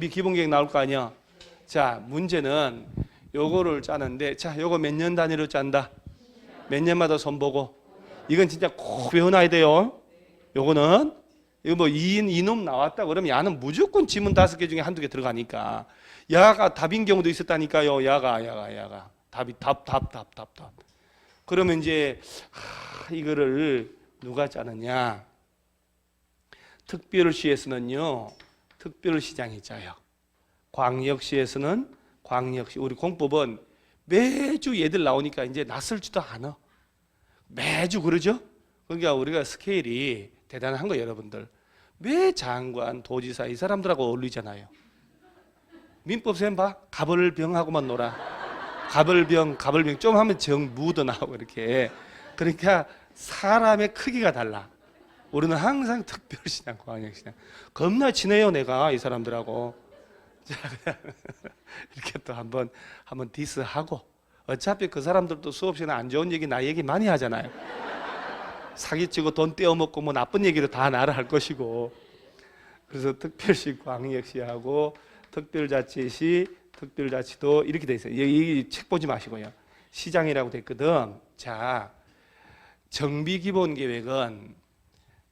정비 기본 계획 나올 거 아니야. 자, 문제는 요거를 짜는데, 자, 요거 몇 년 단위로 짠다? 몇 년마다 손보고. 이건 진짜 꼭 외워놔야 돼요. 요거는 이거 뭐 이놈 나왔다 그러면 야는 무조건 지문 5개 중에 한두 개 들어가니까. 야가 답인 경우도 있었다니까요. 야가 답이 답. 그러면 이제 이거를 누가 짜느냐? 특별시에서는요, 특별시장이 짜요. 광역시에서는 광역시. 우리 공법은 매주 얘들 나오니까 이제 낯설지도 않아. 매주 그러죠? 그러니까 우리가 스케일이 대단한 거 여러분들. 매 장관, 도지사 이 사람들하고 어울리잖아요. 민법쌤 봐. 가벌병하고만 놀아. 가벌병 좀 하면 정 묻어나오고 이렇게. 그러니까 사람의 크기가 달라. 우리는 항상 특별시장, 광역시장. 겁나 친해요, 내가 이 사람들하고. 자, 이렇게 또 한번 디스하고. 어차피 그 사람들도 수업 시간에 안 좋은 얘기, 나 얘기 많이 하잖아요. 사기치고 돈 떼어먹고 뭐 나쁜 얘기를 다 나를 할 것이고. 그래서 특별시, 광역시하고 특별자치시, 특별자치도 이렇게 돼 있어요. 이 책 보지 마시고요. 시장이라고 돼 있거든. 자, 정비기본계획은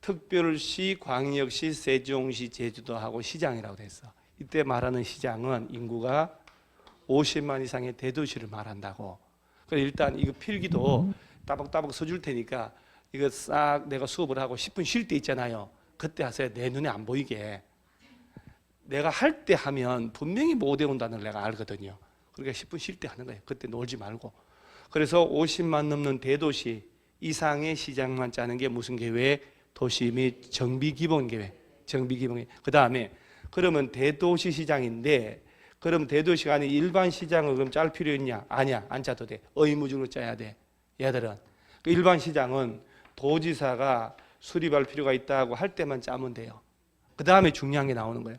특별시, 광역시, 세종시, 제주도하고 시장이라고 돼 있어. 이때 말하는 시장은 인구가 50만 이상의 대도시를 말한다고. 그래서 일단 이거 필기도 따박따박 써줄 테니까 이거 싹 내가 수업을 하고 10분 쉴 때 있잖아요. 그때 하세요. 내 눈에 안 보이게. 내가 할 때 하면 분명히 못 외운 단어를 내가 알거든요. 그러니까 10분 쉴 때 하는 거예요. 그때 놀지 말고. 그래서 50만 넘는 대도시 이상의 시장만 짜는 게 무슨 계획? 도시 및 정비기본계획. 정비기본계획. 그 다음에 그러면 대도시 시장인데, 그럼 대도시가 아닌 일반 시장을 그럼 짤 필요 있냐? 아니야, 안 짜도 돼. 의무적으로 짜야 돼. 얘들은 그 일반 시장은 도지사가 수립할 필요가 있다고 할 때만 짜면 돼요. 그 다음에 중요한 게 나오는 거예요.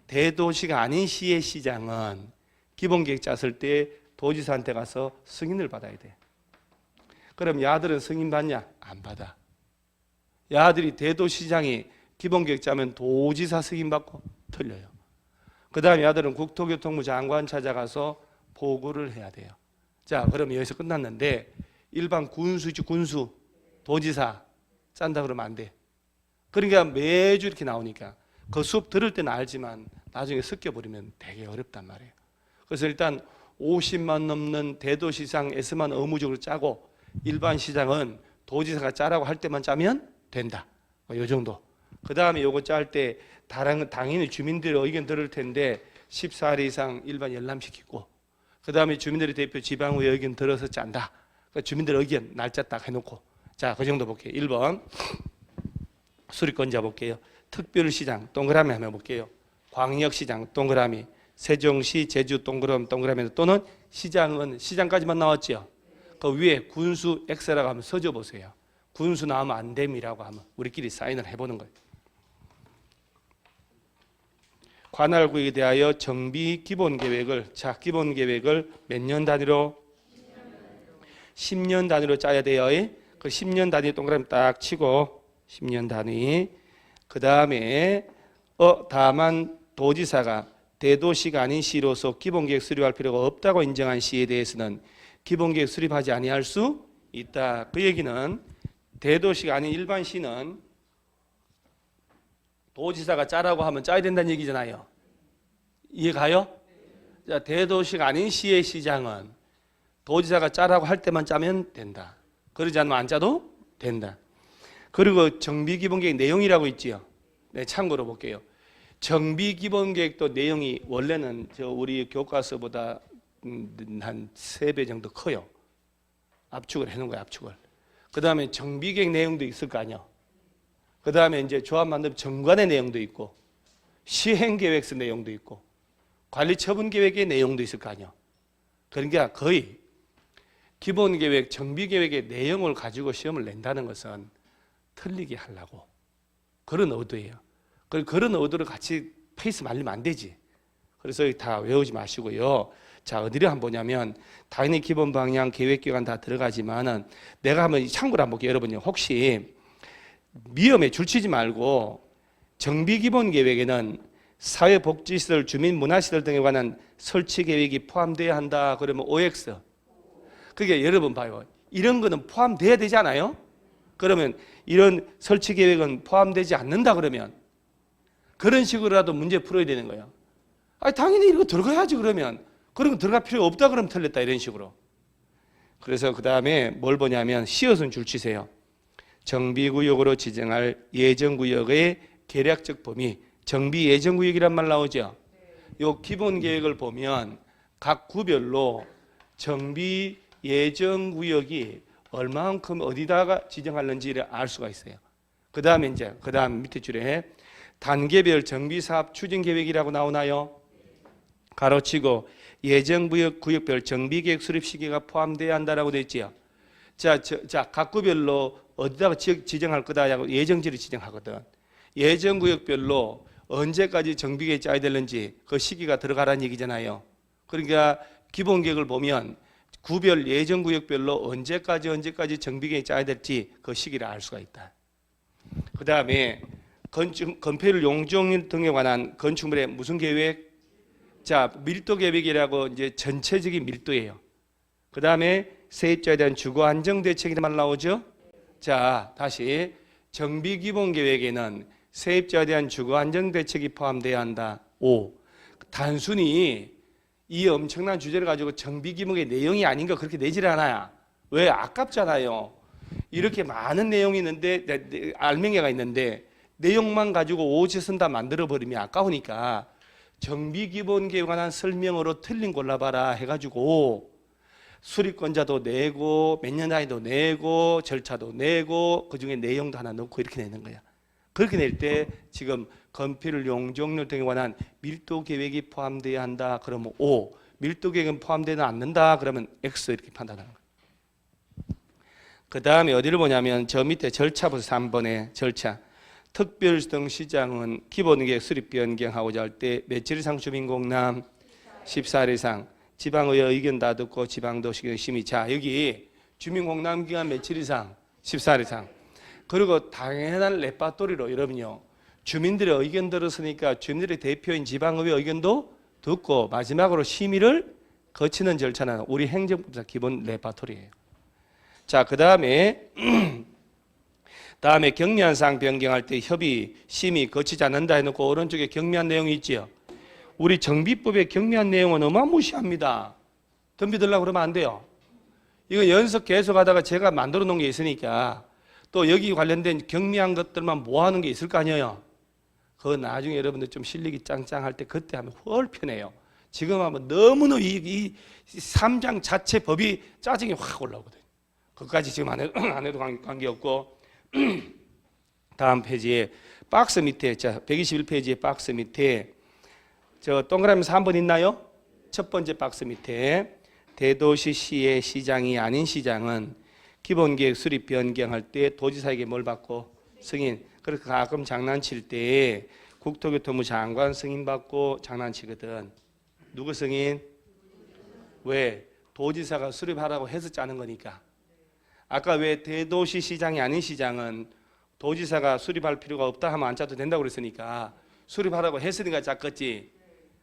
대도시가 아닌 시의 시장은 기본계획 짰을 때 도지사한테 가서 승인을 받아야 돼. 그럼 야들은 승인 받냐? 안 받아. 야들이 대도시장이 기본계획 짜면 도지사 승인 받고 틀려요. 그 다음에 야들은 국토교통부 장관 찾아가서 보고를 해야 돼요. 자, 그럼 여기서 끝났는데 일반 군수지, 군수, 도지사 짠다 그러면 안 돼. 그러니까 매주 이렇게 나오니까 그 수업 들을 때는 알지만 나중에 섞여버리면 되게 어렵단 말이에요. 그래서 일단 50만 넘는 대도시장에서만 의무적으로 짜고 일반 시장은 도지사가 짜라고 할 때만 짜면 된다. 이 정도. 그 다음에 요거 짤 때 당연히 주민들의 의견 들을 텐데 14일 이상 일반 열람시키고, 그 다음에 주민들의 대표 지방의 의견 들어서 짠다. 그러니까 주민들의 의견 날짜 딱 해놓고. 자, 그 정도 볼게요. 1번 수리권자 볼게요. 특별시장 동그라미 한번 볼게요. 광역시장 동그라미, 세종시, 제주 동그라미 또는 시장은 시장까지만 나왔죠. 그 위에 군수 X라고 하면 써줘 보세요. 군수 나오면 안 됨이라고 하면 우리끼리 사인을 해보는 거예요. 관할 구역에 대하여 정비 기본계획을, 자, 기본계획을 몇 년 단위로? 10년 단위로 짜야 돼요. 그 10년 단위 동그라미 딱 치고 10년 단위. 그 다음에 다만 도지사가 대도시가 아닌 시로서 기본계획 수립할 필요가 없다고 인정한 시에 대해서는 기본계획 수립하지 아니할 수 있다. 그 얘기는 대도시가 아닌 일반 시는 도지사가 짜라고 하면 짜야 된다는 얘기잖아요. 이해가요? 자, 대도시가 아닌 시의 시장은 도지사가 짜라고 할 때만 짜면 된다. 그러지 않으면 안 짜도 된다. 그리고 정비기본계획 내용이라고 있지요. 네, 참고로 볼게요. 정비기본계획도 내용이 원래는 우리 교과서보다 한 3배 정도 커요. 압축을 해놓은 거예요, 압축을. 그 다음에 정비계획 내용도 있을 거 아니야. 그 다음에 이제 조합 만들면 정관의 내용도 있고, 시행계획서 내용도 있고, 관리처분계획의 내용도 있을 거 아니야. 그러니까 거의 기본계획, 정비계획의 내용을 가지고 시험을 낸다는 것은 틀리게 하려고 그런 의도예요. 그런 의도를 같이 페이스 말리면 안 되지. 그래서 다 외우지 마시고요. 자, 어디를 한번 보냐면 당연히 기본 방향, 계획 기간 다 들어가지만은 내가 한번 참고로 한번 볼게요. 여러분요, 혹시 미험에 줄치지 말고 정비 기본 계획에는 사회복지시설, 주민문화시설 등에 관한 설치 계획이 포함돼야 한다. 그러면 OX. 그게 여러분 봐요. 이런 거는 포함돼야 되지 않아요? 그러면 이런 설치 계획은 포함되지 않는다 그러면 그런 식으로라도 문제 풀어야 되는 거예요. 아니 당연히 이거 들어가야지 그러면. 그런 거 들어갈 필요 없다 그러면 틀렸다 이런 식으로. 그래서 그 다음에 뭘 보냐면 시옷은 줄치세요. 정비구역으로 지정할 예정구역의 계략적 범위. 정비 예정구역이란 말 나오죠. 요 기본계획을 보면 각 구별로 정비 예정구역이 얼마만큼 어디다가 지정하는지를 알 수가 있어요. 그 다음에 그 다음 밑에 줄에 단계별 정비사업 추진계획이라고 나오나요? 가로치고 예정구역 구역별 정비계획 수립 시기가 포함돼야 한다라고 되어 있지요. 자, 각 구별로 어디다가 지정할 거다라고 예정지를 지정하거든. 예정구역별로 언제까지 정비계획 짜야 되는지 그 시기가 들어가라는 얘기잖아요. 그러니까 기본계획을 보면 구별 예정구역별로 언제까지 정비계획 짜야 될지 그 시기를 알 수가 있다. 그 다음에 건폐율 용적률 등에 관한 건축물의 무슨 계획? 자, 밀도 계획이라고 이제 전체적인 밀도예요. 그 다음에 세입자에 대한 주거 안정 대책이란 말 나오죠? 자, 다시 정비 기본 계획에는 세입자에 대한 주거 안정 대책이 포함돼야 한다. 5. 단순히 이 엄청난 주제를 가지고 정비 기본의 내용이 아닌 거 그렇게 내질 않아요. 왜? 아깝잖아요. 이렇게 많은 내용이 있는데 알맹이가 있는데 내용만 가지고 오지선 다 만들어 버리면 아까우니까 정비 기본 계획에 관한 설명으로 틀린 골라봐라 해가지고 수리권자도 내고 몇 년 단위도 내고 절차도 내고 그중에 내용도 하나 넣고 이렇게 내는 거야. 그렇게 낼 때 지금 건폐율 용적률 등에 관한 밀도 계획이 포함돼야 한다. 그러면 O. 밀도 계획은 포함되지 않는다. 그러면 X 이렇게 판단하는 거야. 그 다음에 어디를 보냐면 저 밑에 절차부터 3번에 절차. 특별 등 시장은 기본계획 수립 변경하고자 할 때 며칠 이상 주민공람 14일 이상 지방의회 의견 다 듣고 지방도시경 심의. 자, 여기 주민공람 기간 며칠 이상 14일 이상. 그리고 당연한 레파토리로 여러분요. 주민들의 의견 들었으니까 주민들의 대표인 지방의회 의견도 듣고 마지막으로 심의를 거치는 절차는 우리 행정부사 기본 레파토리예요. 자, 그 다음에 경미한 사항 변경할 때 협의, 심의 거치지 않는다 해놓고 오른쪽에 경미한 내용이 있지요. 우리 정비법의 경미한 내용은 어마무시합니다. 덤비들라고 그러면 안 돼요. 이거 연습 계속하다가 제가 만들어 놓은 게 있으니까 또 여기 관련된 경미한 것들만 모아놓은 게 있을 거 아니에요. 그거 나중에 여러분들 좀 실력이 짱짱할 때 그때 하면 훨 편해요. 지금 하면 너무너무 이 3장 자체 법이 짜증이 확 올라오거든요. 그것까지 지금 안 해도 관계없고 다음 페이지에 박스 밑에 자 121페이지의 박스 밑에 저 동그라미 3번 있나요? 첫 번째 박스 밑에 대도시시의 시장이 아닌 시장은 기본계획 수립 변경할 때 도지사에게 뭘 받고? 승인. 그래서 가끔 장난칠 때 국토교통부 장관 승인 받고 장난치거든. 누구 승인? 왜? 도지사가 수립하라고 해서 짜는 거니까. 아까 왜 대도시 시장이 아닌 시장은 도지사가 수립할 필요가 없다 하면 안 짜도 된다고 그랬으니까 수립하라고 했으니까 짰겠지.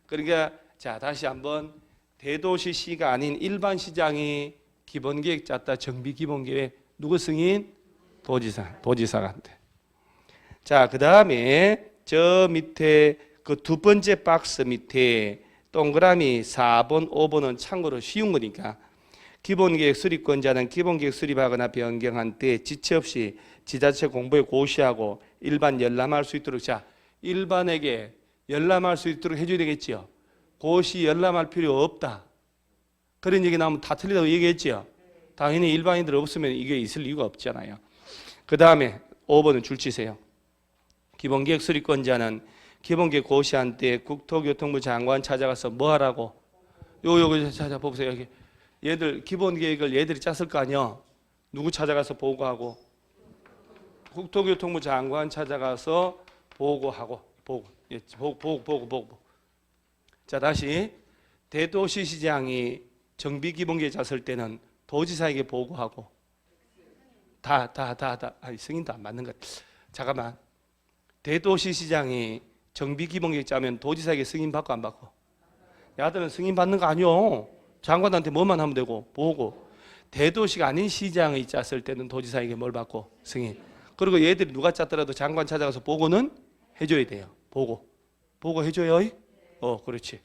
그러니까 자 다시 한번 대도시시가 아닌 일반 시장이 기본계획 짰다. 정비기본계획 누구 승인? 도지사가 한대. 자, 그 다음에 저 밑에 그 두 번째 박스 밑에 동그라미 4번, 5번은 참고로 쉬운 거니까 기본계획 수립권자는 기본계획 수립하거나 변경한 때 지체 없이 지자체 공부에 고시하고 일반 열람할 수 있도록 자 일반에게 열람할 수 있도록 해줘야 되겠지요. 고시 열람할 필요 없다. 그런 얘기 나오면 다 틀리다고 얘기했지요. 당연히 일반인들 없으면 이게 있을 이유가 없잖아요. 그 다음에 5번은 줄치세요. 기본계획 수립권자는 기본계획 고시한 때 국토교통부 장관 찾아가서 뭐 하라고? 요거 찾아보세요. 여기. 얘들 기본계획을 얘들이 짰을 거 아니야. 누구 찾아가서 보고하고? 국토교통부 장관 찾아가서 보고하고 보고. 자 다시 대도시시장이 정비기본계획 짰을 때는 도지사에게 보고하고 다 승인도 안 맞는 것. 잠깐만. 대도시시장이 정비기본계획 짜면 도지사에게 승인 받고 안 받고? 야들은 승인 받는 거 아니요. 장관한테 뭐만 하면 되고 보고. 대도시가 아닌 시장이 짰을 때는 도지사에게 뭘 받고? 승인. 그리고 얘들이 누가 짰더라도 장관 찾아가서 보고는 해줘야 돼요. 보고 해줘요. 그렇지.